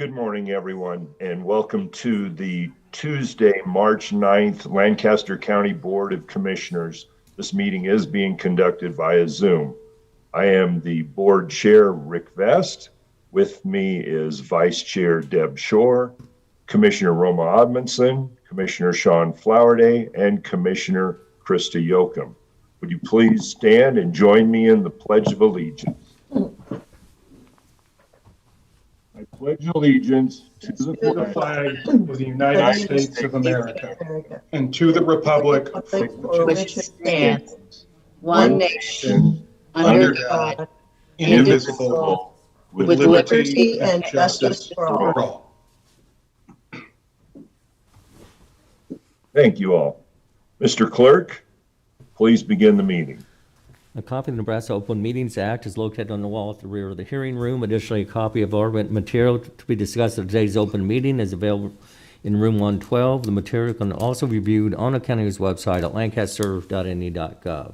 Good morning, everyone, and welcome to the Tuesday, March 9th, Lancaster County Board of Commissioners. This meeting is being conducted via Zoom. I am the board chair, Rick Vest. With me is Vice Chair Deb Shore, Commissioner Roma Odmondson, Commissioner Sean Flowerday, and Commissioner Krista Yoakum. Would you please stand and join me in the Pledge of Allegiance? I pledge allegiance to the flag of the United States of America and to the republic for which it stands, one nation, under God, indivisible, with liberty and justice for all. Thank you all. Mr. Clerk, please begin the meeting. A copy of the Nebraska Open Meetings Act is located on the wall at the rear of the hearing room. Additionally, a copy of our material to be discussed at today's open meeting is available in room 112. The material can also be viewed on the county's website at lancaster.ne.gov.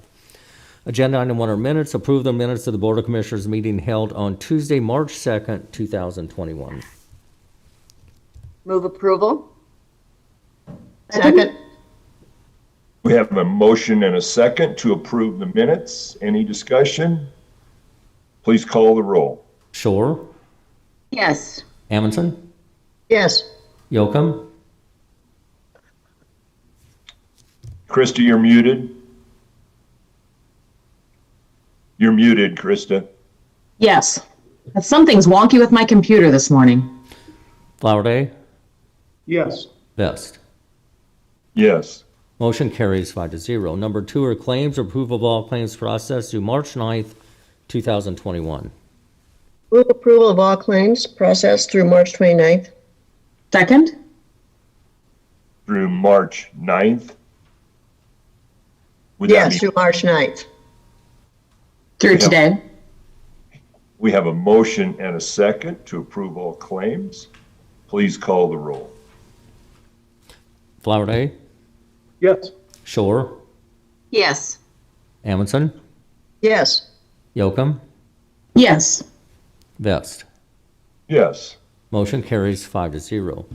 Agenda item 1 are minutes. Approve the minutes of the Board of Commissioners meeting held on Tuesday, March 2nd, 2021. Move approval. Second. We have a motion and a second to approve the minutes. Any discussion? Please call the roll. Shore, Yes. Amundson, Yes. Yoakum, Krista, you're muted. You're muted, Krista. Yes. Something's wonky with my computer this morning. Flowerday, Yes. Vest. Yes. Motion carries 5-0. Number 2 are claims. Approval of all claims processed through March 9th, 2021. Move approval of all claims processed through March 29th. Second? Through March 9th? Would Yes, that through March 9th. Through Yeah. today? We have a motion and a second to approve all claims. Please call the roll. Flowerday, Yes. Shore, Yes. Amundson, Yes. Yoakum, Yes. Vest. Yes. Motion carries 5-0.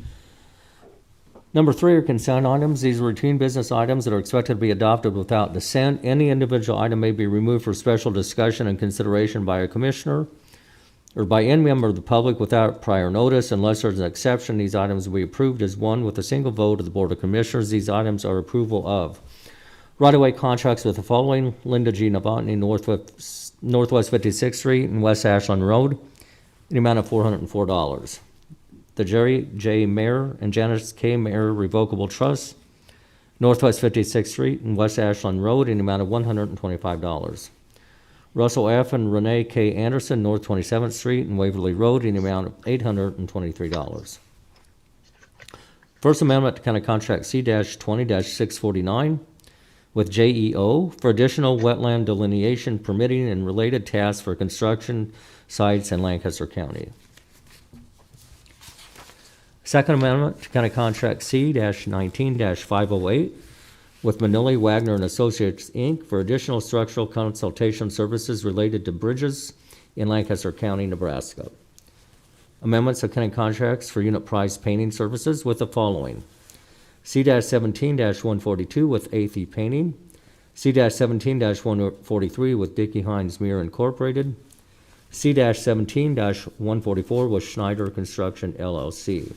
Number 3 are consent items. These are routine business items that are expected to be adopted without dissent. Any individual item may be removed for special discussion and consideration by a commissioner or by any member of the public without prior notice. Unless there's an exception, these items will be approved as one with a single vote of the Board of Commissioners. These items are approval of right-of-way contracts with the following: Linda G. Novotny, Northwest 56th Street and West Ashland Road, in the amount of $404. The Jerry J. Mayer and Janice K. Mayer Revocable Trust, Northwest 56th Street and West Ashland Road, in the amount of $125. Russell F. and Renee K. Anderson, North 27th Street and Waverly Road, in the amount of $823. First Amendment to County Contract C-20-649 with JEO for additional wetland delineation, permitting, and related tasks for construction sites in Lancaster County. Second Amendment to County Contract C-19-508 with Manili Wagner and Associates, Inc. for additional structural consultation services related to bridges in Lancaster County, Nebraska. Amendments to county contracts for unit price painting services with the following: C-17-142 with ATHE Painting, C-17-143 with Dickey Hines Mirror Incorporated, C-17-144 with Schneider Construction, LLC.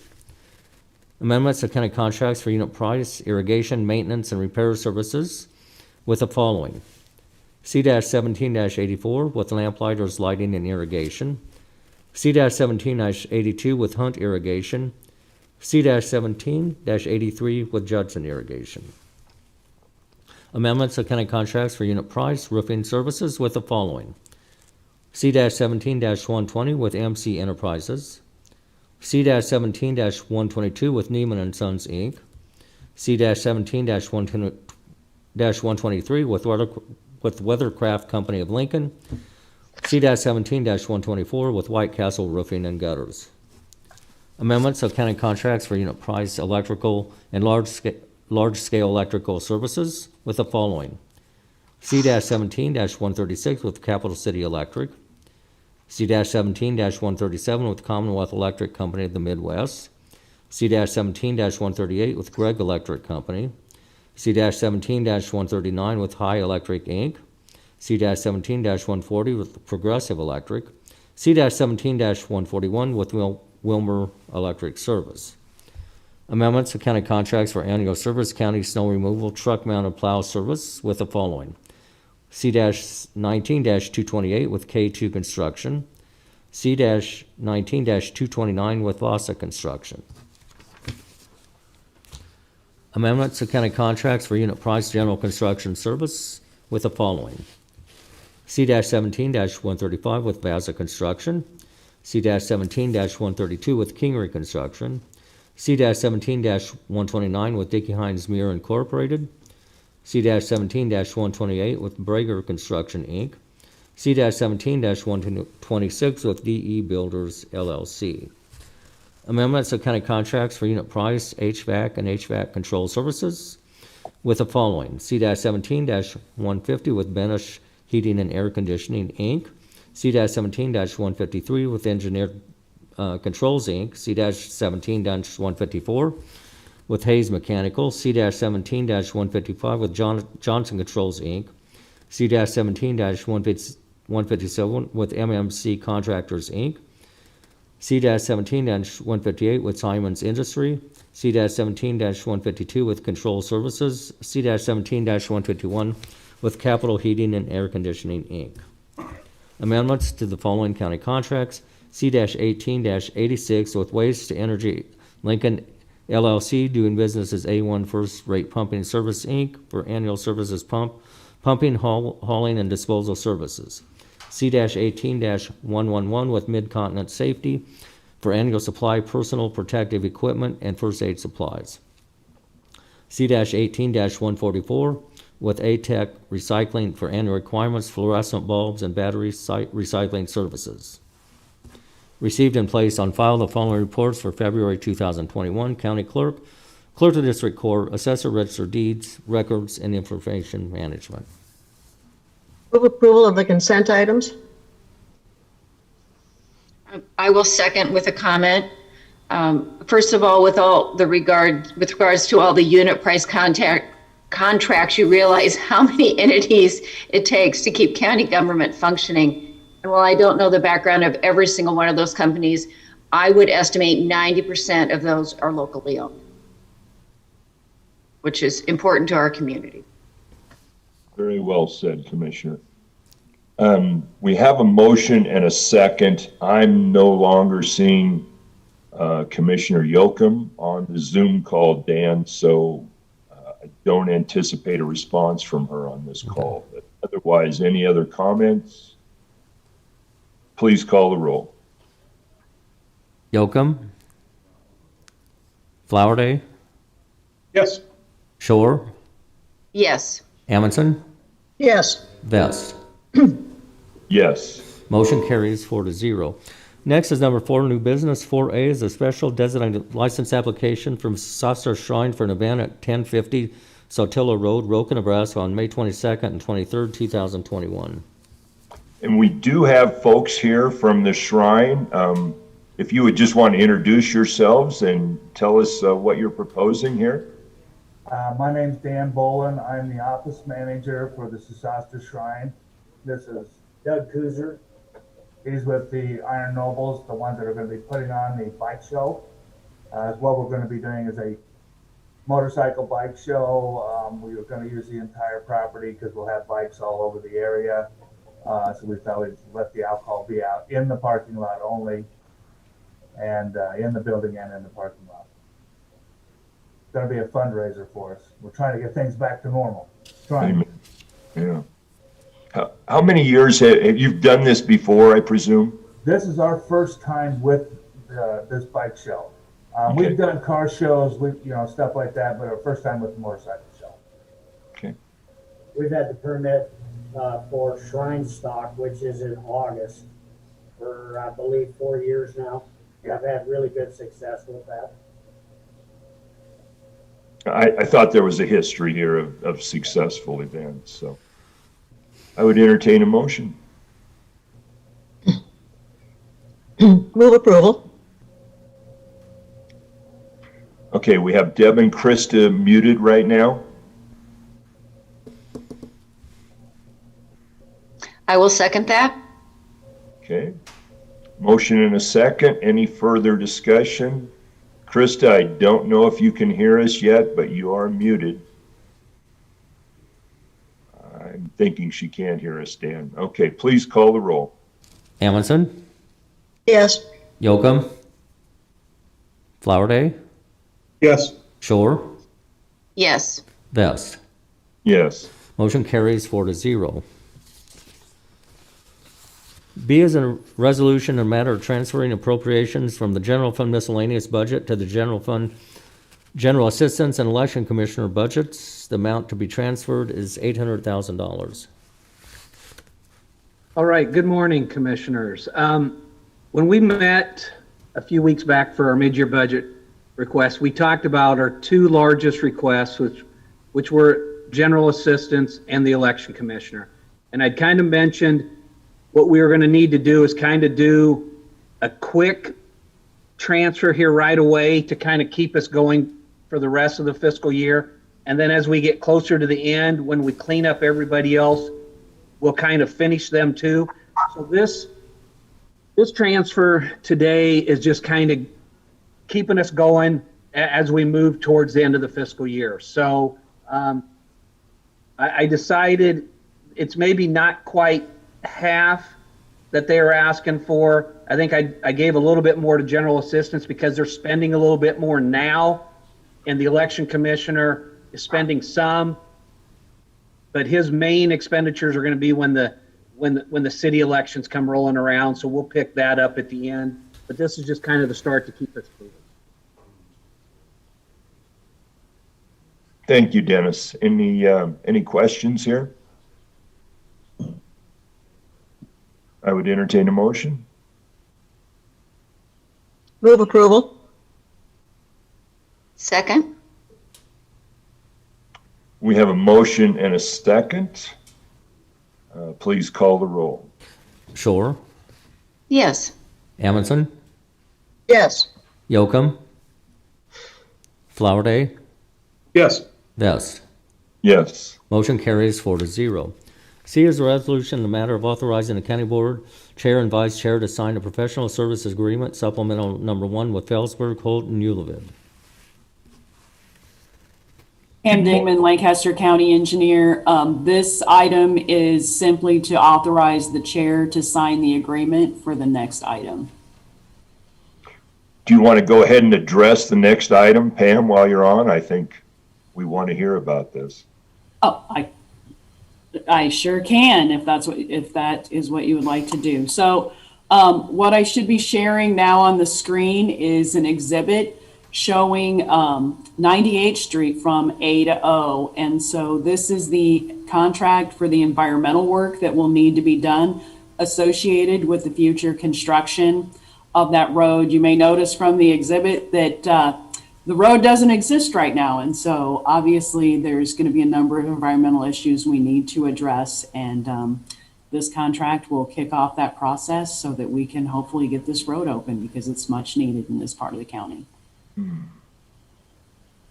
Amendments to county contracts for unit price, irrigation, maintenance, and repair services with the following: C-17-84 with Lamplighters Lighting and Irrigation, C-17-82 with Hunt Irrigation, C-17-83 with Judson Irrigation. Amendments to county contracts for unit price, roofing services with the following: C-17-120 with MC Enterprises, C-17-122 with Neiman & Sons, Inc., C-17-123 with Weathercraft Company of Lincoln, C-17-124 with White Castle Roofing and Gutters. Amendments of county contracts for unit price electrical and large-scale electrical services with the following: C-17-136 with Capital City Electric, C-17-137 with Commonwealth Electric Company of the Midwest. C-17-138 with Gregg Electric Company. C-17-139 with High Electric, Inc. C-17-140 with Progressive Electric. C-17-141 with Wilmer Electric Service. Amendments to county contracts for annual service, county snow removal, truck-mounted plow service with the following. C-19-228 with K2 Construction. C-19-229 with Vasa Construction. Amendments to county contracts for unit price general construction service with the following. C-17-135 with Vasa Construction. C-17-132 with Kingery Construction. C-17-129 with Dickey Hines Muir Incorporated. C-17-128 with Brager Construction, Inc. C-17-126 with DE Builders, LLC. Amendments to county contracts for unit price, HVAC, and HVAC control services with the following. C-17-150 with Benish Heating and Air Conditioning, Inc. C-17-153 with Engineered Controls, Inc. C-17-154 with Hayes Mechanical. C-17-155 with Johnson Controls, Inc. C-17-157 with MMC Contractors, Inc. C-17-158 with Simon's Industry. C-17-152 with Control Services. C-17-151 with Capital Heating and Air Conditioning, Inc. Amendments to the following county contracts. C-18-86 with Waste to Energy Lincoln LLC, doing business as A1 First Rate Pumping Service, Inc. for annual services pumping, hauling, and disposal services. C-18-111 with Mid-Continent Safety for annual supply personal protective equipment and first aid supplies. C-18-144 with ATEC Recycling for annual requirements, fluorescent bulbs, and battery recycling services. Received and placed on file the following reports for February 2021. County Clerk, Clerk of District Court, Assessor Register Deeds, Records, and Information Management. Move approval of the consent items. I will second with a comment. First of all, with regards to all the unit price contracts, you realize how many entities it takes to keep county government functioning. And while I don't know the background of every single one of those companies, I would estimate 90% of those are locally owned, which is important to our community. Very well said, Commissioner. We have a motion and a second. I'm no longer seeing Commissioner Yoakum on the Zoom call, Dan, so I don't anticipate a response from her on this call. But otherwise, any other comments? Please call the roll. Yoakum? Flowerday? Yes. Shore? Yes. Amundson? Yes. Vest? Yes. Motion carries 4-0. Next is number 4, new business. 4A is a special designated license application from Sasser Shrine for an event at 1050 Sotillo Road, Roca, Nebraska on May 22nd and 23rd, 2021. And we do have folks here from the shrine. If you would just want to introduce yourselves and tell us what you're proposing here. My name's Dan Bolin. I'm the office manager for the Sesostha Shrine. This is Doug Kuzer. He's with the Iron Nobles, the ones that are going to be putting on the bike show. What we're going to be doing is a motorcycle bike show. We were going to use the entire property because we'll have bikes all over the area. So we thought we'd let the alcohol be out in the parking lot only, and in the building and in the parking lot. It's going to be a fundraiser for us. We're trying to get things back to normal. Amen. Yeah. How many years have you done this before, I presume? This is our first time with this bike show. Okay. We've done car shows, stuff like that, but our first time with the motorcycle show. Okay. We've had the permit for Shrine Stock, which is in August, for I believe 4 years now. I've had really good success with that. I thought there was a history here of successful events, so I would entertain a motion. Move approval. Okay, we have Deb and Krista muted right now. I will second that. Okay. Motion and a second. Any further discussion? Krista, I don't know if you can hear us yet, but you are muted. I'm thinking she can't hear us, Dan. Okay, please call the roll. Amundson, Yes. Yocum, Flowerday, Yes. Shore, Yes. Vest. Yes. Motion carries 4-0. B is a resolution in matter of transferring appropriations from the general fund miscellaneous budget to the general fund general assistance and election commissioner budgets. The amount to be transferred is $800,000. All right, good morning, commissioners. When we met a few weeks back for our mid-year budget request, we talked about our two largest requests, which were general assistance and the election commissioner. And I'd kind of mentioned what we were going to need to do is kind of do a quick transfer here right away to kind of keep us going for the rest of the fiscal year. And then as we get closer to the end, when we clean up everybody else, we'll kind of finish them too. So this transfer today is just kind of keeping us going as we move towards the end of the fiscal year. So I decided it's maybe not quite half that they were asking for. I think I gave a little bit more to general assistance because they're spending a little bit more now, and the election commissioner is spending some, but his main expenditures are going to be when the city elections come rolling around. So we'll pick that up at the end. But this is just kind of the start to keep us moving. Thank you, Dennis. Any questions here? I would entertain a motion. Move approval. Second? We have a motion and a second. Please call the roll. Shore, Yes. Amundson, Yes. Yocum, Flowerday, Yes. Vest. Yes. Motion carries 4-0. C is a resolution in the matter of authorizing the county board chair and vice chair to sign a professional services agreement supplemental number 1 with Felsberg, Holt, and Ullvid. Pam Dingman, Lancaster County Engineer. This item is simply to authorize the chair to sign the agreement for the next item. Do you want to go ahead and address the next item, Pam, while you're on? I think we want to hear about this. Oh, I sure can, if that is what you would like to do. So what I should be sharing now on the screen is an exhibit showing 98th Street from A to O. And so this is the contract for the environmental work that will need to be done associated with the future construction of that road. You may notice from the exhibit that the road doesn't exist right now. And so obviously there's going to be a number of environmental issues we need to address. And this contract will kick off that process so that we can hopefully get this road open because it's much needed in this part of the county.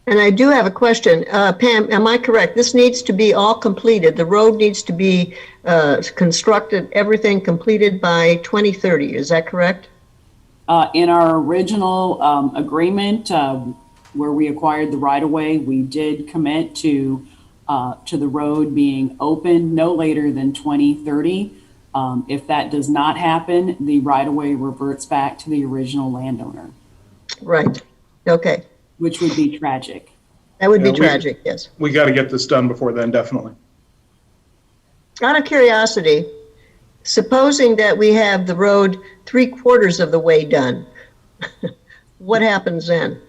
And I do have a question. Pam, am I correct? This needs to be all completed. The road needs to be constructed, everything completed by 2030. Is that correct? In our original agreement, where we acquired the right-of-way, we did commit to the road being open no later than 2030. If that does not happen, the right-of-way reverts back to the original landowner. Right. Okay. Which would be tragic. That would be tragic, yes. We got to get this done before then, definitely. Out of curiosity, supposing that we have the road 3/4 of the way done, what happens then?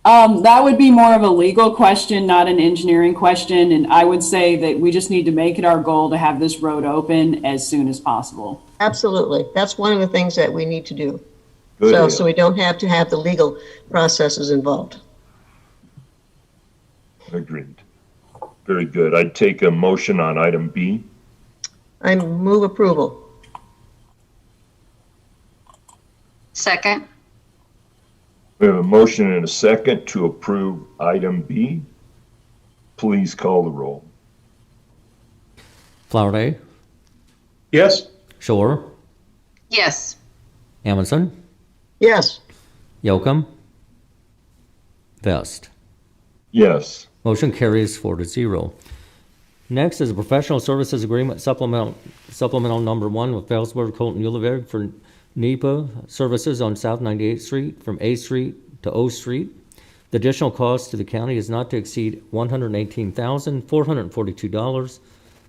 That would be more of a legal question, not an engineering question. And I would say that we just need to make it our goal to have this road open as soon as possible. Absolutely. That's one of the things that we need to do. Good. So we don't have to have the legal processes involved. Agreed. Very good. I'd take a motion on item B. I move approval. Second? We have a motion and a second to approve item B. Please call the roll. Flowerday, Yes? Shore, Yes. Amundson, Yes. Yocum, Vest. Yes. Motion carries 4-0. Next is a professional services agreement supplemental number 1 with Felsberg, Colton, Ulevig for NEPA services on South 98th Street from A Street to O Street. The additional cost to the county is not to exceed $118,442.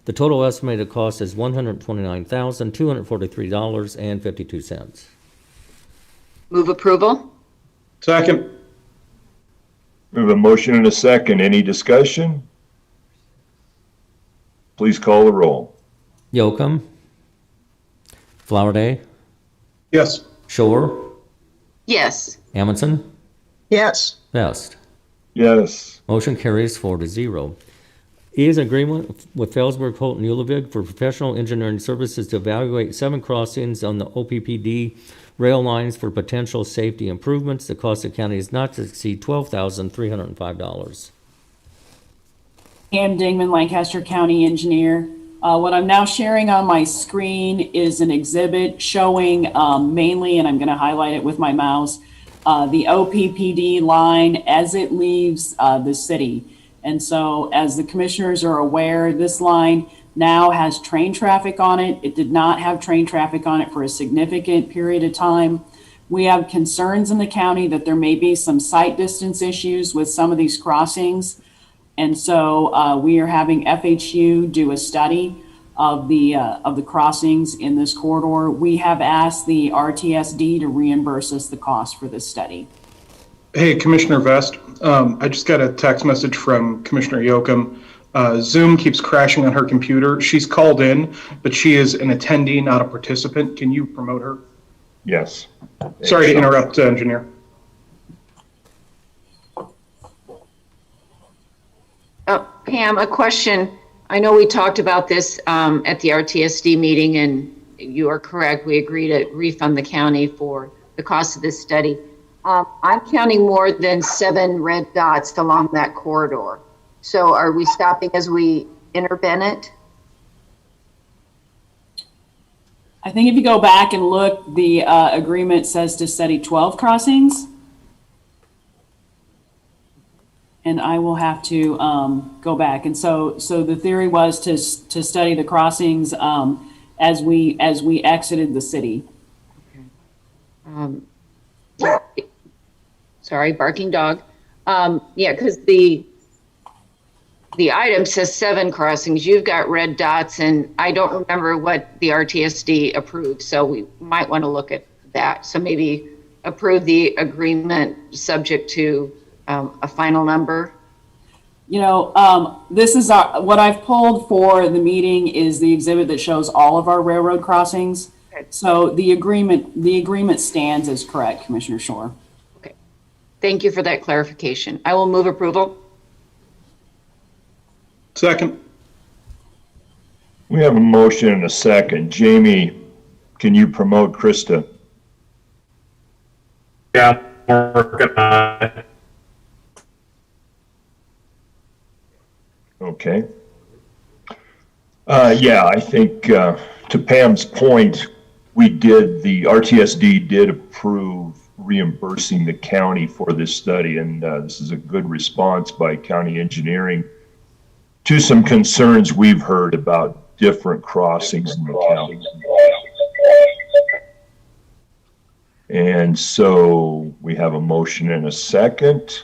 The total estimated cost is $129,243.52. Move approval? Second? We have a motion and a second. Any discussion? Please call the roll. Yocum, Flowerday, Yes. Shore, Yes. Amundson, Yes. Vest. Yes. Motion carries 4-0. E is an agreement with Felsberg, Holt, and Ulevig for professional engineering services to evaluate 7 crossings on the OPPD rail lines for potential safety improvements. The cost of the county is not to exceed $12,305. Pam Dingman, Lancaster County Engineer. What I'm now sharing on my screen is an exhibit showing mainly, and I'm going to highlight it with my mouse, the OPPD line as it leaves the city. And so as the commissioners are aware, this line now has train traffic on it. It did not have train traffic on it for a significant period of time. We have concerns in the county that there may be some sight distance issues with some of these crossings. And so we are having FHU do a study of the crossings in this corridor. We have asked the RTSD to reimburse us the cost for this study. Hey, Commissioner Vest. I just got a text message from Commissioner Yocum. Zoom keeps crashing on her computer. She's called in, but she is an attendee, not a participant. Can you promote her? Yes. Sorry to interrupt, Engineer. Pam, a question. I know we talked about this at the RTSD meeting, and you are correct. We agree to refund the county for the cost of this study. I'm counting more than 7 red dots along that corridor. So are we stopping as we enter Bennett? I think if you go back and look, the agreement says to study 12 crossings. And I will have to go back. And so the theory was to study the crossings as we exited the city. Sorry, barking dog. Yeah, because the item says 7 crossings. You've got red dots, and I don't remember what the RTSD approved. So we might want to look at that. So maybe approve the agreement subject to a final number. You know, this is what I've pulled for the meeting is the exhibit that shows all of our railroad crossings. Okay. So the agreement stands as correct, Commissioner Shore. Okay. Thank you for that clarification. I will move approval. Second. We have a motion and a second. Jamie, can you promote Krista? Yeah, I'm working on it. Okay. Yeah, I think to Pam's point, the RTSD did approve reimbursing the county for this study, and this is a good response by county engineering to some concerns we've heard about different crossings in the county. And so we have a motion and a second.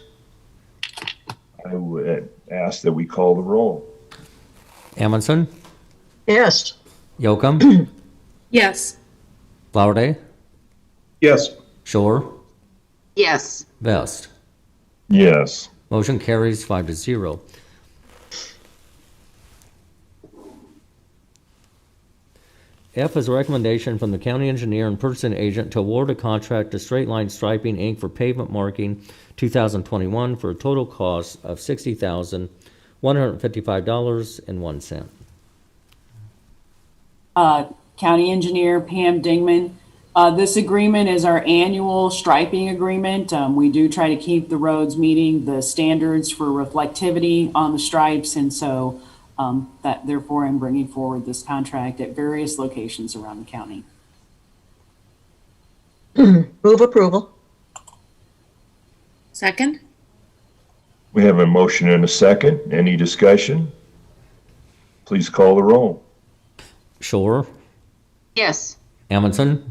I would ask that we call the roll. Amundson, Yes. Yocum, Yes. Flowerday, Yes. Shore, Yes. Vest. Yes. Motion carries 5-0. F is a recommendation from the county engineer and purchasing agent to award a contract to Straight Line Striping, Inc. for pavement marking 2021 for a total cost of $60,155.01. County Engineer Pam Dingman. This agreement is our annual striping agreement. We do try to keep the roads meeting the standards for reflectivity on the stripes, and so that therefore I'm bringing forward this contract at various locations around the county. Move approval. Second? We have a motion and a second. Any discussion? Please call the roll. Shore, Yes. Amundson,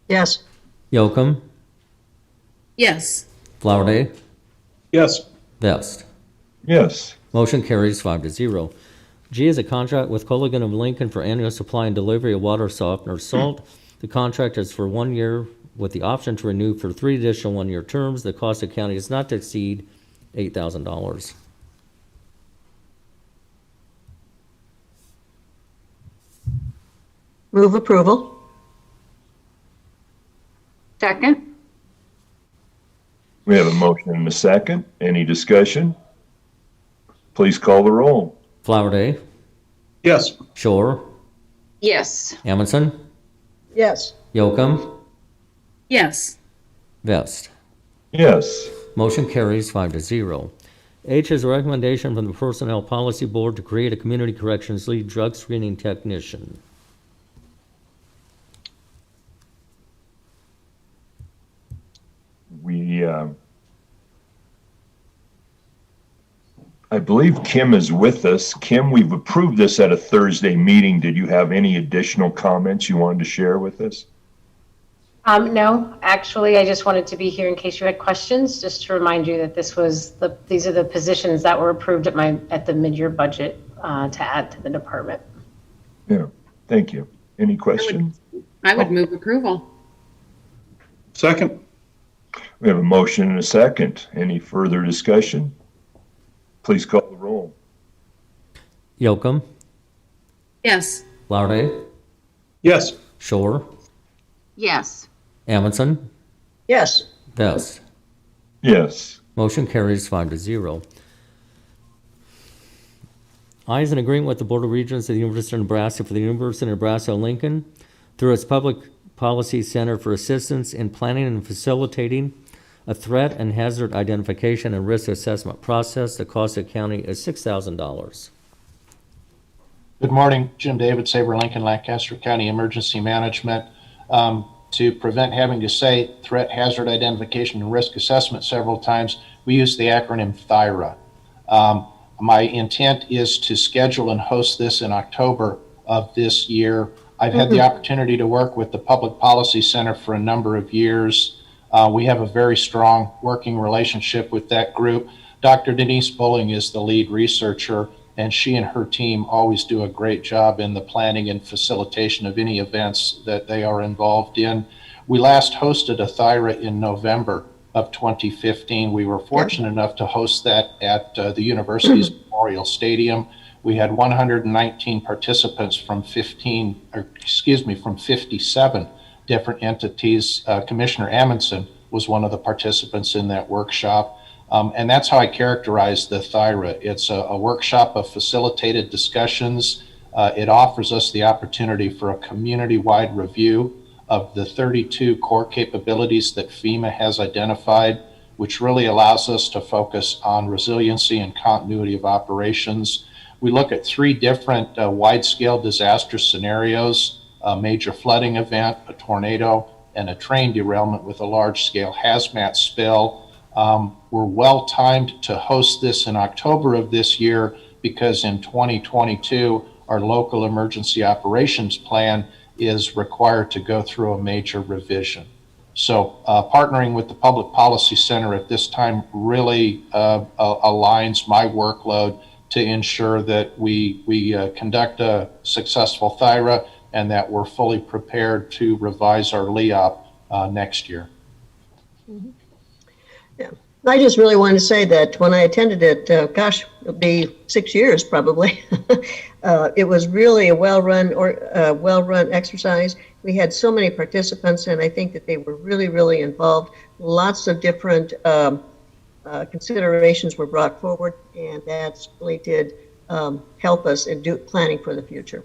Yes. Yocum, Yes. Flowerday, Yes. Vest. Yes. Motion carries 5-0. G is a contract with Colligan of Lincoln for annual supply and delivery of water softener salt. The contract is for 1 year with the option to renew for 3 additional 1-year terms. The cost of county is not to exceed $8,000. Move approval. Second? We have a motion and a second. Any discussion? Please call the roll. Flowerday, Yes. Shore, Yes. Amundson, Yes. Yocum, Yes. Vest. Yes. Motion carries 5-0. H is a recommendation from the Personnel Policy Board to create a Community Corrections Lead Drug Screening Technician. I believe Kim is with us. Kim, we've approved this at a Thursday meeting. Did you have any additional comments you wanted to share with us? No, actually, I just wanted to be here in case you had questions, just to remind you that these are the positions that were approved at the mid-year budget to add to the department. Yeah, thank you. Any questions? I would move approval. Second. We have a motion and a second. Any further discussion? Please call the roll. Yocum, Yes. Flowerday, Yes. Shore, Yes. Amundson, Yes. Vest. Yes. Motion carries 5-0. I is an agreement with the Board of Regents of the University of Nebraska for the University of Nebraska-Lincoln through its Public Policy Center for assistance in planning and facilitating a threat and hazard identification and risk assessment process. The cost of county is $6,000. Good morning, Jim David, Sabre Lincoln, Lancaster County Emergency Management. To prevent having to say threat, hazard identification, and risk assessment several times, we use the acronym THIRA. My intent is to schedule and host this in October of this year. I've had the opportunity to work with the Public Policy Center for a number of years. We have a very strong working relationship with that group. Dr. Denise Bulling is the lead researcher, and she and her team always do a great job in the planning and facilitation of any events that they are involved in. We last hosted a THIRA in November of 2015. We were fortunate enough to host that at the university's Memorial Stadium. We had 119 participants from 57 different entities. Commissioner Amundson was one of the participants in that workshop. And that's how I characterize the THIRA. It's a workshop of facilitated discussions. It offers us the opportunity for a community-wide review of the 32 core capabilities that FEMA has identified, which really allows us to focus on resiliency and continuity of operations. We look at 3 different wide-scale disaster scenarios: a major flooding event, a tornado, and a train derailment with a large-scale hazmat spill. We're well-timed to host this in October of this year because in 2022, our local emergency operations plan is required to go through a major revision. So partnering with the Public Policy Center at this time really aligns my workload to ensure that we conduct a successful THIRA and that we're fully prepared to revise our LEOP next year. Yeah. I just really wanted to say that when I attended it, it'll be 6 years probably. It was really a well-run exercise. We had so many participants, and I think that they were really, really involved. Lots of different considerations were brought forward, and that really did help us in planning for the future.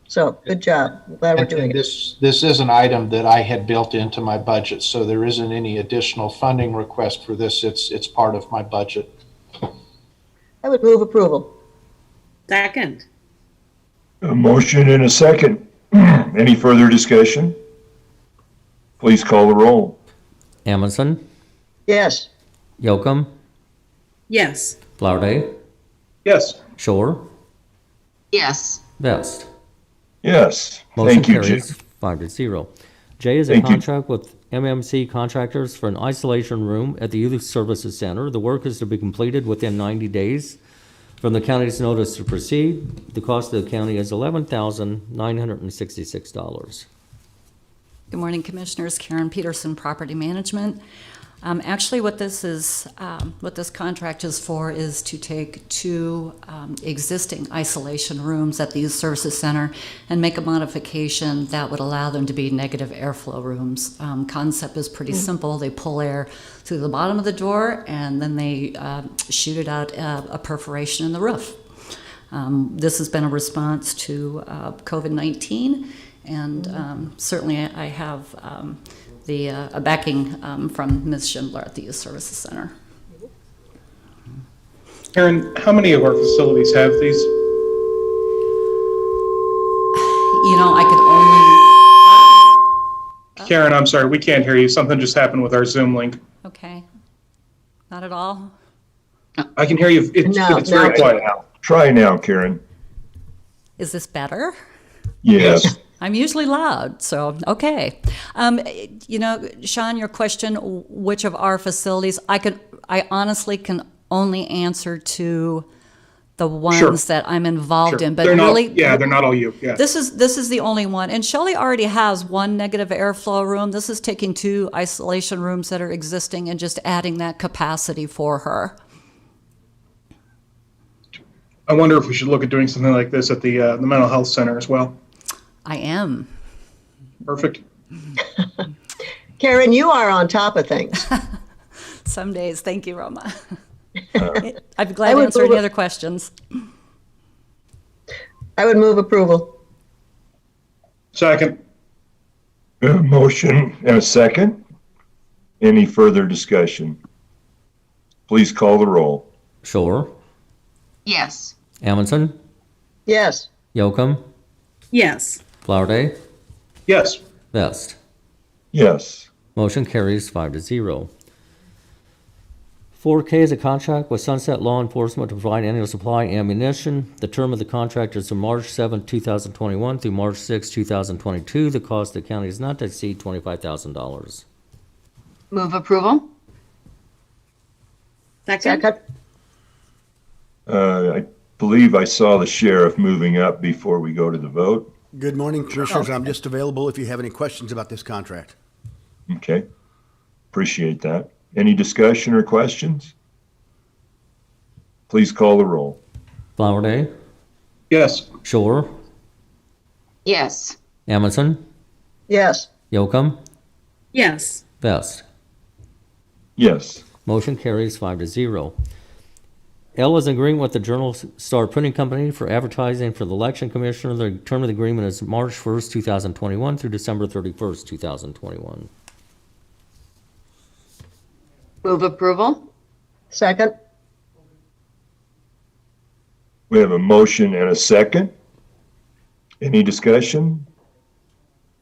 So, good job. Glad we're doing And it. this is an item that I had built into my budget, so there isn't any additional funding request for this. It's part of my budget. I would move approval. Second. A motion and a second. Any further discussion? Please call the roll. Amundson, Yes. Yocum, Yes. Flowerday, Yes. Shore, Yes. Vest. Yes, Motion thank you, Jim. carries 5-0. J is a Thank you. contract with MMC Contractors for an isolation room at the Youth Services Center. The work is to be completed within 90 days from the county's notice to proceed. The cost of the county is $11,966. Good morning, Commissioners. Karen Peterson, Property Management. Actually, what this contract is for is to take two existing isolation rooms at the Youth Services Center and make a modification that would allow them to be negative airflow rooms. Concept is pretty simple. They pull air through the bottom of the door and then they shoot it out a perforation in the roof. This has been a response to COVID-19, and certainly I have a backing from Ms. Schindler at the Youth Services Center. Karen, how many of our facilities have these? You know, I could only... Karen, I'm sorry, we can't hear you. Something just happened with our Zoom link. Okay. Not at all? I can hear you. It's very quiet. Try now, Karen. Is this better? Yes. I'm usually loud, so okay. You know, Sean, your question, which of our facilities, I honestly can only answer to the ones that I'm involved in, but they're really, they're not all you. Yeah. This is the only one, and Shelley already has one negative airflow room. This is taking two isolation rooms that are existing and just adding that capacity for her. I wonder if we should look at doing something like this at the mental health center as well. I am. Perfect. Karen, you are on top of things. Some days. Thank you, Roma. I'd be glad to answer any other questions. I would move approval. Second. A motion and a second. Any further discussion? Please call the roll. Shore, Yes. Amundson, Yes. Yocum, Yes. Flowerday, Yes. Vest. Yes. Motion carries 5-0. 4K is a contract with Sunset Law Enforcement to provide annual supply ammunition. The term of the contract is from March 7, 2021 through March 6, 2022. The cost of the county is not to exceed $25,000. Move approval? Second. I believe I saw the sheriff moving up before we go to the vote. Good morning, Commissioners. I'm just available if you have any questions about this contract. Okay. Appreciate that. Any discussion or questions? Please call the roll. Flowerday, Yes. Shore, Yes. Amundson, Yes. Yocum, Yes. Vest. Yes. Motion carries 5-0. L is in agreement with the Journal Star Printing Company for advertising for the election commissioner. The term of the agreement is March 1st, 2021 through December 31st, 2021. Move approval? Second. We have a motion and a second. Any discussion?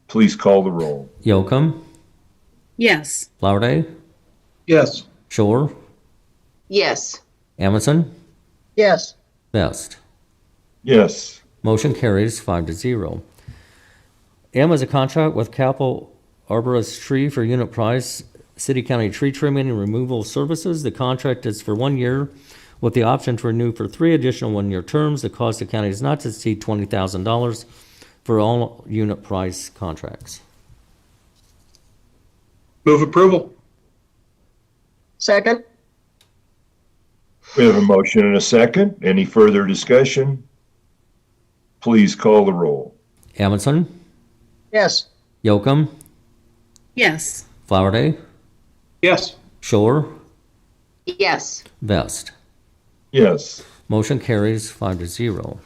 Please call the roll. Yocum, Yes. Flowerday, Yes. Shore, Yes. Amundson, Yes. Vest. Yes. Motion carries 5-0. M is a contract with Capel Arborist Tree for unit price, city county tree trimming and removal services. The contract is for 1 year with the option to renew for 3 additional 1-year terms. The cost of the county is not to exceed $20,000 for all unit price contracts. Move approval. Second. We have a motion and a second. Any further discussion? Please call the roll. Amundson, Yes. Yocum, Yes. Flowerday, Yes. Shore, Yes. Vest. Yes. Motion carries 5-0.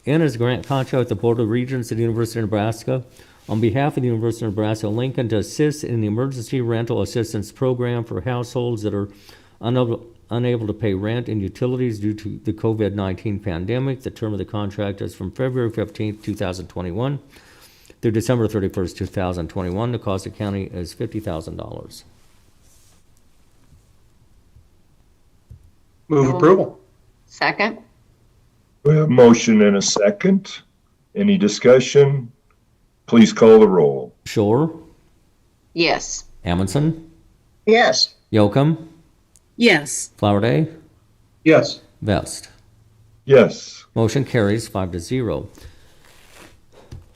N is a grant contract with the Board of Regents at the University of Nebraska on behalf of the University of Nebraska Lincoln to assist in the emergency rental assistance program for households that are unable to pay rent and utilities due to the COVID-19 pandemic. The term of the contract is from February 15th, 2021 through December 31st, 2021. The cost of the county is $50,000. Move approval. Second? We have a motion and a second. Any discussion? Please call the roll. Shore, Yes. Amundson, Yes. Yocum, Yes. Flowerday, Yes. Vest. Yes. Motion carries 5-0.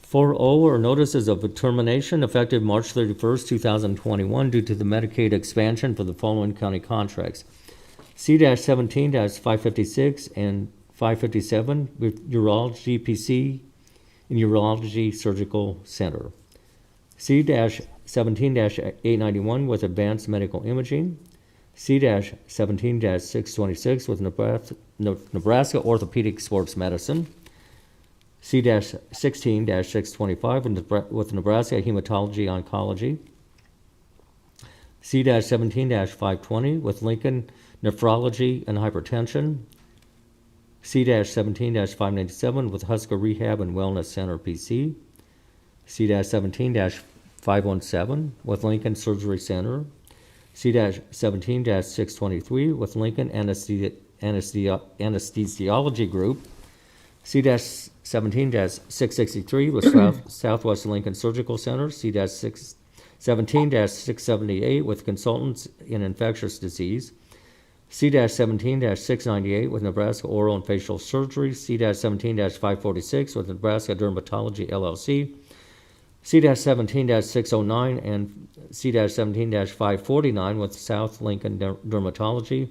4O are notices of termination effective March 31st, 2021 due to the Medicaid expansion for the following county contracts. C-17-556 and 557 with Urology PC and Urology Surgical Center. C-17-891 with Advanced Medical Imaging. C-17-626 with Nebraska Orthopedic Sports Medicine. C-16-625 with Nebraska Hematology Oncology. C-17-520 with Lincoln Nephrology and Hypertension. C-17-597 with Husker Rehab and Wellness Center PC. C-17-517 with Lincoln Surgery Center. C-17-623 with Lincoln Anesthesiology Group. C-17-663 with Southwest Lincoln Surgical Center. C-17-678 with Consultants in Infectious Disease. C-17-698 with Nebraska Oral and Facial Surgery. C-17-546 with Nebraska Dermatology LLC. C-17-609 and C-17-549 with South Lincoln Dermatology.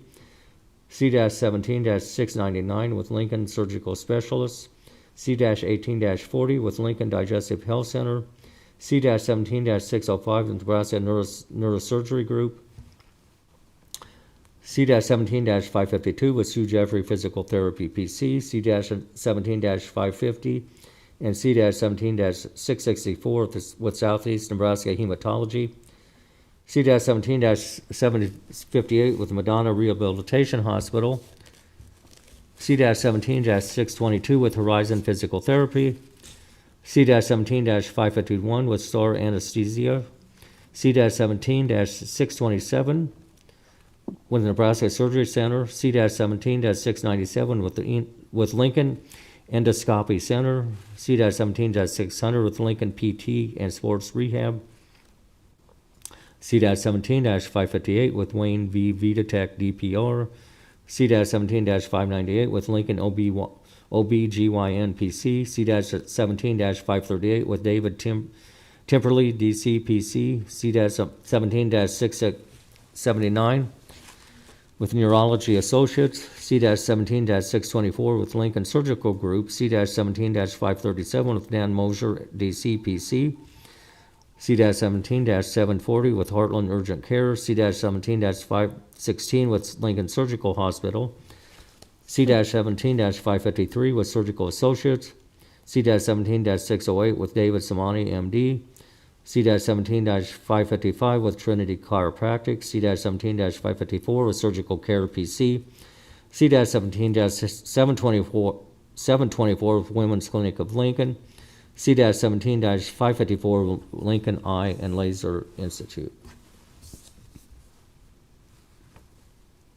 C-17-699 with Lincoln Surgical Specialists. C-18-40 with Lincoln Digestive Health Center. C-17-605 with Nebraska Neurosurgery Group. C-17-552 with Sue Jeffrey Physical Therapy PC. C-17-550 and C-17-664 with Southeast Nebraska Hematology. C-17-758 with Madonna Rehabilitation Hospital. C-17-622 with Horizon Physical Therapy. C-17-551 with Star Anesthesia. C-17-627 with Nebraska Surgery Center. C-17-697 with Lincoln Endoscopy Center. C-17-600 with Lincoln PT and Sports Rehab. C-17-558 with Wayne V. Vitatech DPR. C-17-598 with Lincoln OBGYN PC. C-17-538 with David Timperley DC PC. C-17-679 with Neurology Associates. C-17-624 with Lincoln Surgical Group. C-17-537 with Dan Mosier DC PC. C-17-740 with Heartland Urgent Care. C-17-516 with Lincoln Surgical Hospital. C-17-553 with Surgical Associates. C-17-608 with David Samani MD. C-17-555 with Trinity Chiropractic. C-17-554 with Surgical Care PC. C-17-724 with Women's Clinic of Lincoln. C-17-554 with Lincoln Eye and Laser Institute.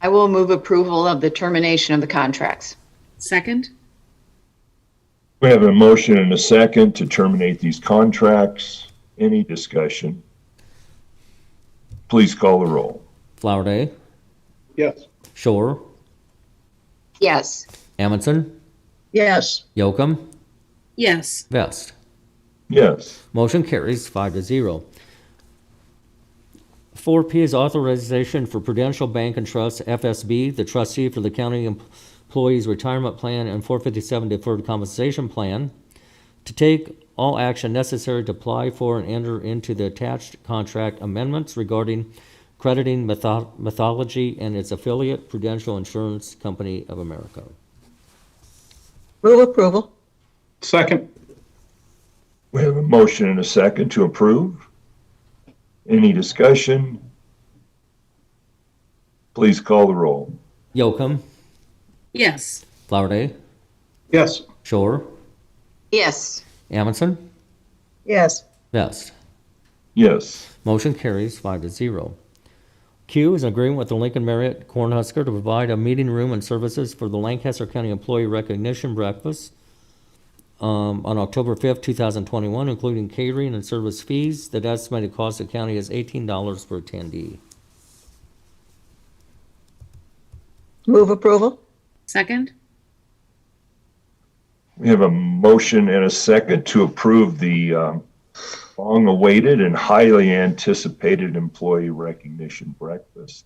I will move approval of the termination of the contracts. Second? We have a motion and a second to terminate these contracts. Any discussion? Please call the roll. Flowerday, Yes. Shore, Yes. Amundson, Yes. Yocum, Yes. Vest. Yes. Motion carries 5-0. 4P is authorization for Prudential Bank and Trust, FSB, the trustee for the county employees retirement plan and 457 deferred compensation plan, to take all action necessary to apply for and enter into the attached contract amendments regarding crediting methodology and its affiliate, Prudential Insurance Company of America. Move approval. Second. We have a motion and a second to approve. Any discussion? Please call the roll. Yocum, Yes. Flowerday, Yes. Shore, Yes. Amundson, Yes. Vest. Yes. Motion carries 5-0. Q is an agreement with the Lincoln Marriott Cornhusker to provide a meeting room and services for the Lancaster County Employee Recognition Breakfast on October 5th, 2021, including catering and service fees. The estimated cost of the county is $18 per attendee. Move approval? Second? We have a motion and a second to approve the long-awaited and highly anticipated employee recognition breakfast.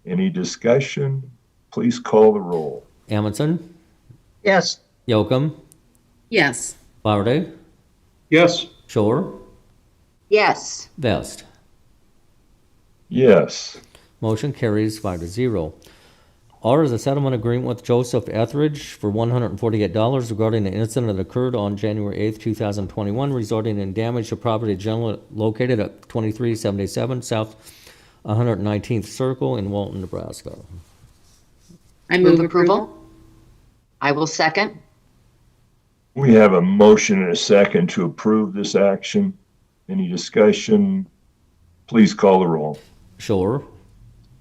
Any discussion? Please call the roll. Amundson, Yes. Yocum, Yes. Flowerday, Yes. Shore, Yes. Vest. Yes. Motion carries 5-0. R is a settlement agreement with Joseph Etheridge for $148 regarding an incident that occurred on January 8th, 2021, resulting in damage to property generally located at 2377 South 119th Circle in Walton, Nebraska. I move approval. I will second. We have a motion and a second to approve this action. Any discussion? Please call the roll. Shore,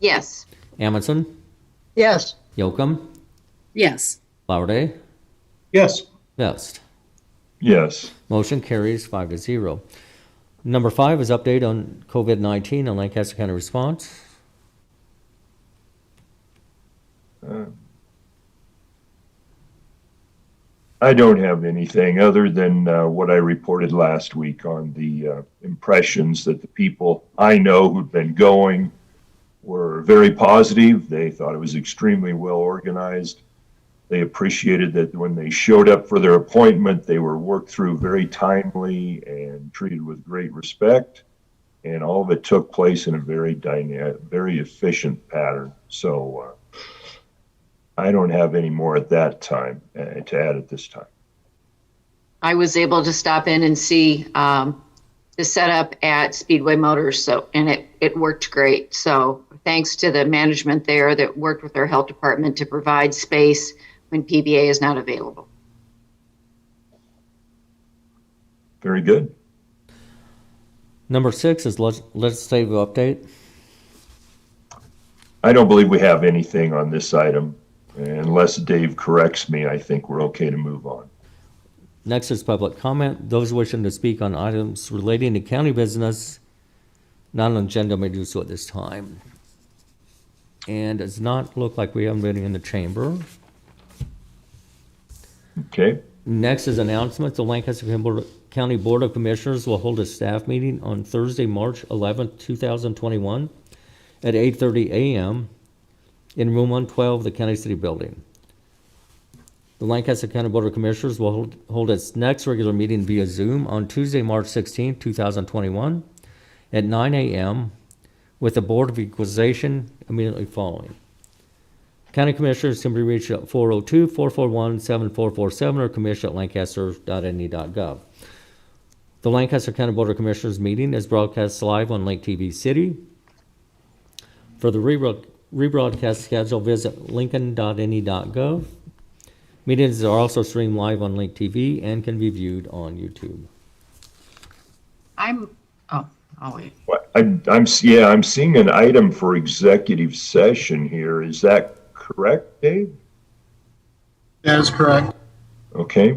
Yes. Amundson, Yes. Yocum, Yes. Flowerday, Yes. Vest. Yes. Motion carries 5-0. Number 5 is update on COVID-19 and Lancaster County response. I don't have anything other than what I reported last week on the impressions that the people I know who'd been going were very positive. They thought it was extremely well organized. They appreciated that when they showed up for their appointment, they were worked through very timely and treated with great respect. And all of it took place in a very dynamic, very efficient pattern. So I don't have any more at that time to add at this time. I was able to stop in and see the setup at Speedway Motors, and it worked great. So thanks to the management there that worked with our health department to provide space when PBA is not available. Very good. Number 6 is legislative update. I don't believe we have anything on this item. Unless Dave corrects me, I think we're okay to move on. Next is public comment. Those wishing to speak on items relating to county business not on the agenda may do so at this time. And it does not look like we have anybody in the chamber. Okay. Next is announcements. The Lancaster County Board of Commissioners will hold a staff meeting on Thursday, March 11th, 2021 at 8:30 a.m. in room 112, the County City Building. The Lancaster County Board of Commissioners will hold its next regular meeting via Zoom on Tuesday, March 16th, 2021 at 9 a.m. with the Board of Equalization immediately following. County Commissioners can be reached at 402-441-7447 or commission@lancaster.ne.gov. The Lancaster County Board of Commissioners meeting is broadcast live on Lake TV City. For the rebroadcast schedule, visit lincoln.ne.gov. Meetings are also streamed live on Link TV and can be viewed on YouTube. I'll wait. I'm seeing an item for executive session here. Is that correct, Dave? That is correct. Okay.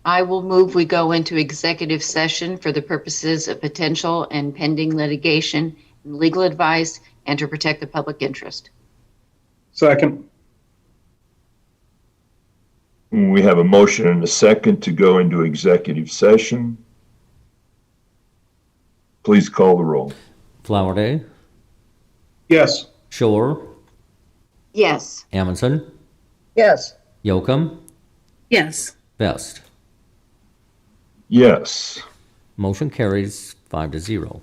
I will move we go into executive session for the purposes of potential and pending litigation and legal advice and to protect the public interest. Second. We have a motion and a second to go into executive session. Please call the roll. Flowerday, Yes. Shore, Yes. Amundson, Yes. Yocum, Yes. Vest. Yes. Motion carries 5-0.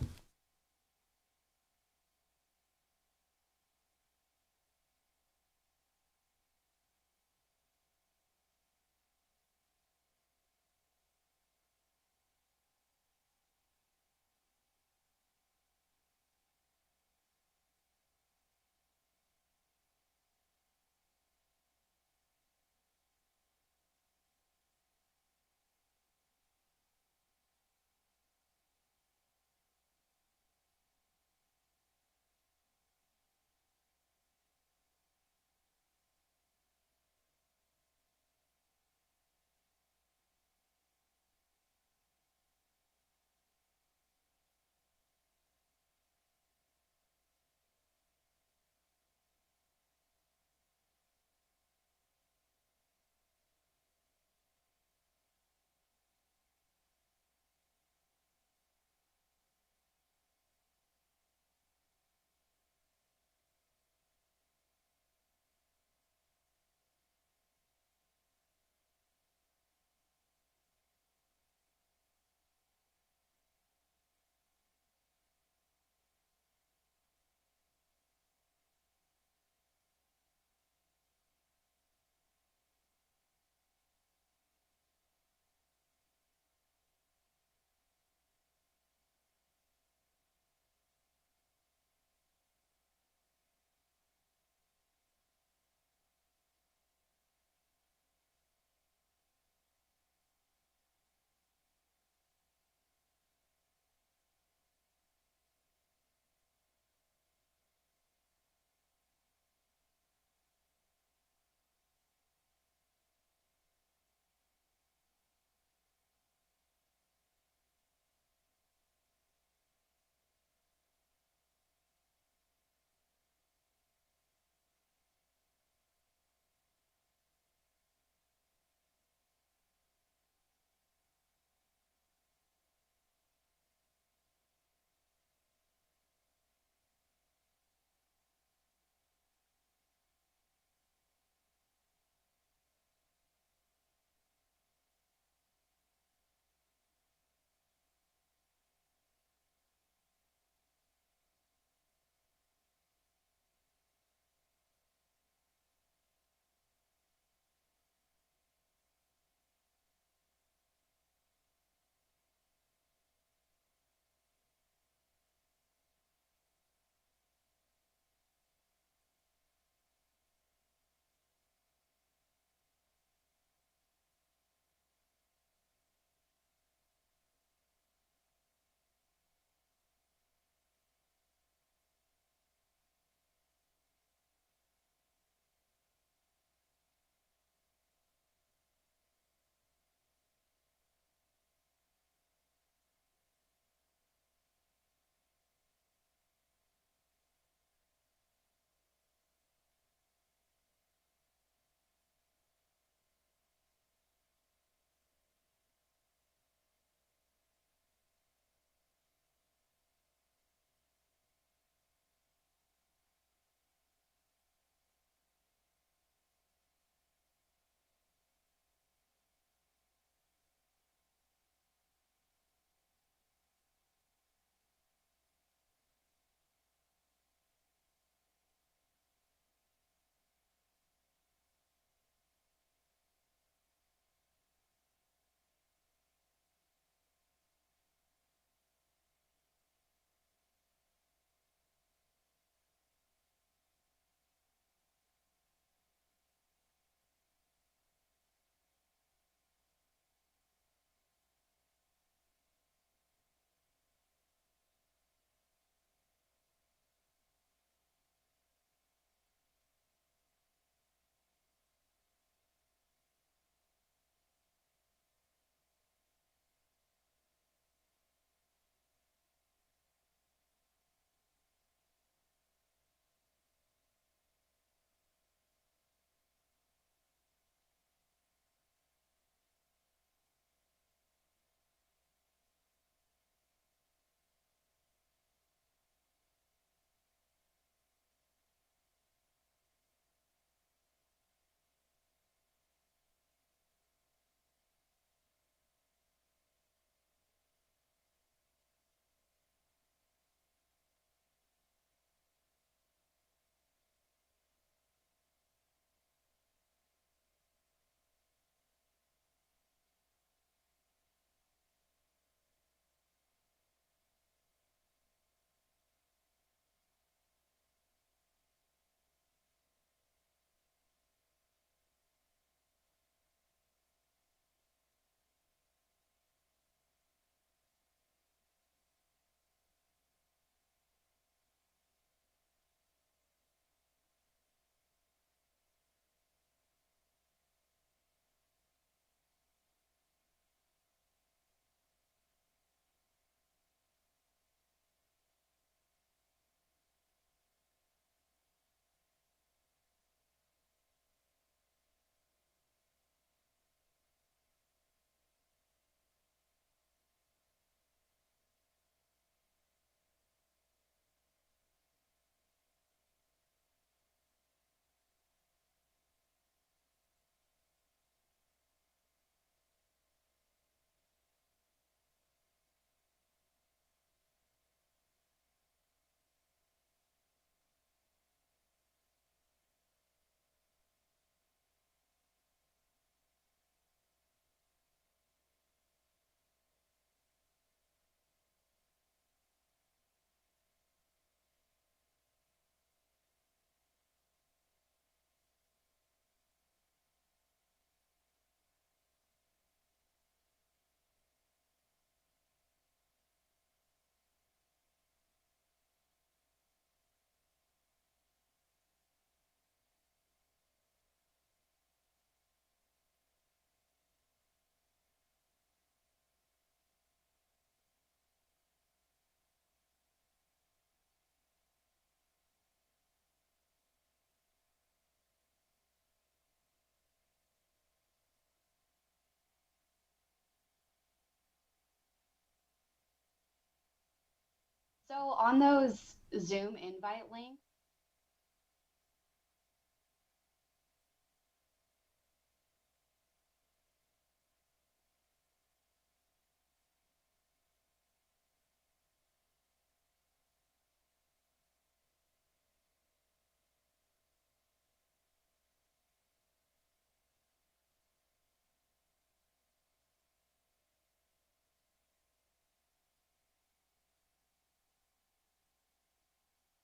So on those Zoom invite links,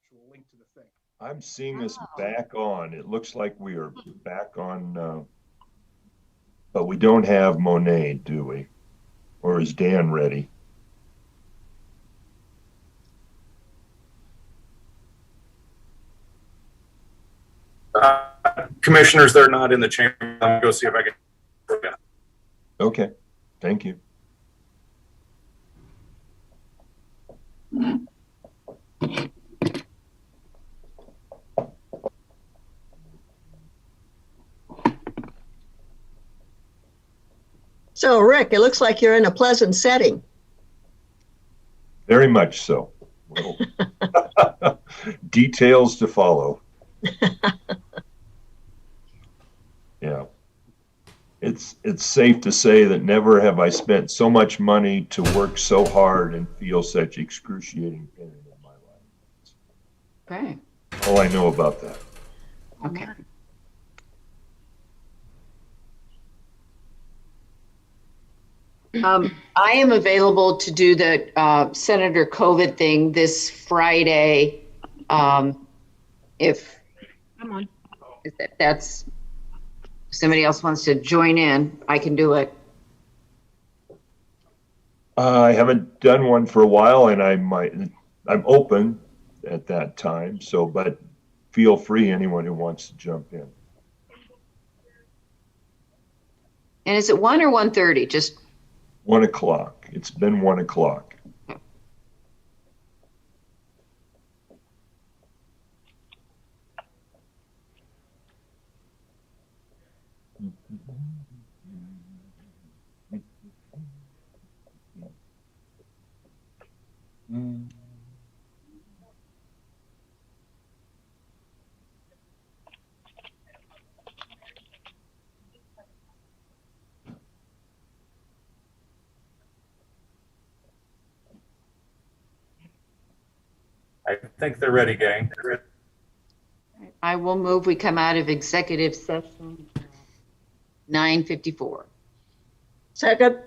Actual link to the thing. I'm seeing us back on. It looks like we are back on, but we don't have Monet, do we? Or is Dan ready? Commissioners, they're not in the chamber. I'll go see if I can. Okay, thank you. So Rick, it looks like you're in a pleasant setting. Very much so. Well, details to follow. Yeah. It's safe to say that never have I spent so much money to work so hard and feel such excruciating pain in my life. Okay. All I know about that. Okay. I am available to do the Senator COVID thing this Friday. If Come on. that's somebody else wants to join in, I can do it. I haven't done one for a while, and I'm open at that time. So, but feel free, anyone who wants to jump in. And is it 1 or 1:30? Just 1 o'clock. It's been 1 o'clock. I think they're ready, gang. I will move. We come out of executive session 9:54. Second.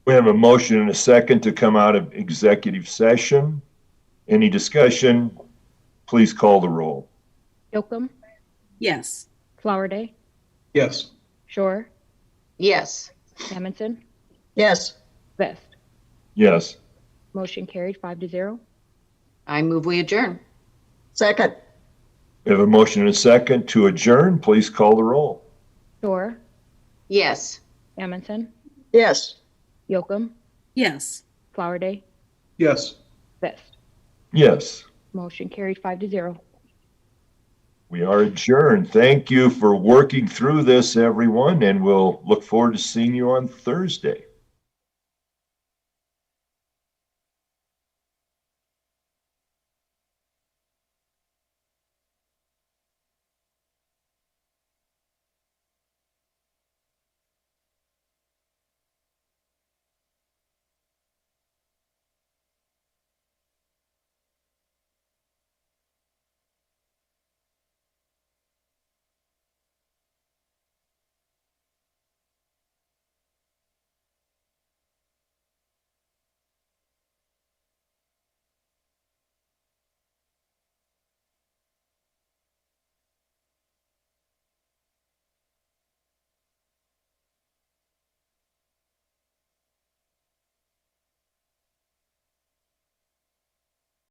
We have a motion and a second to come out of executive session. Any discussion? Please call the roll. Yocum, Yes. Flowerday, Yes. Shore, Yes. Amundson, Yes. Vest. Yes. Motion carried 5-0. I move we adjourn. Second. We have a motion and a second to adjourn. Please call the roll. Shore, Yes. Amundson, Yes. Yocum, Yes. Flowerday, Yes. Vest. Yes. Motion carried 5-0. We are adjourned. Thank you for working through this, everyone, and we'll look forward to seeing you on Thursday.